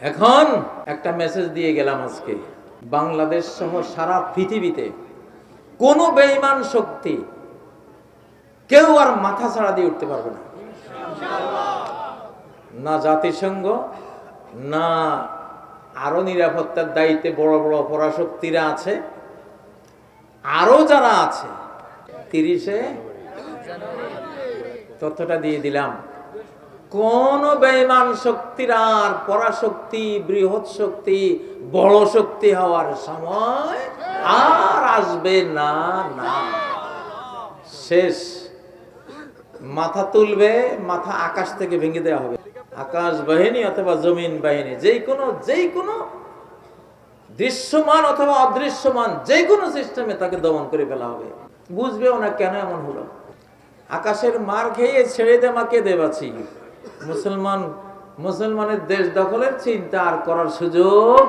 এখন একটা মেসেজ দিয়ে গেলাম আজকে, বাংলাদেশ সহ সারা পৃথিবীতে কোন বেঈমান শক্তি কেউ আর মাথা ছাড়া দিয়ে উঠতে পারবে না। না জাতিসংঘ, না আরো নিরাপত্তার দায়িত্বে বড় বড় পরাশক্তিরা আছে, আরো যারা আছে। 30-এ তথ্যটা দিয়ে দিলাম, কোন বেঈমান শক্তির আর পরাশক্তি, বৃহৎ শক্তি, বড় শক্তি হওয়ার সময় আর আসবে না। না, শেষ। মাথা তুলবে, মাথা আকাশ থেকে ভেঙে দেওয়া হবে। আকাশ বাহিনী অথবা জমিন বাহিনী, যেই কোনো দৃশ্যমান অথবা অদৃশ্যমান যে কোনো সিস্টেমে তাকে দমন করে ফেলা হবে। বুঝবেও না কেন এমন হলো। আকাশের মার খেয়ে ছেড়ে দে মাকে দেবাছি, মুসলমানের দেশ দখলের চিন্তা আর করার সুযোগ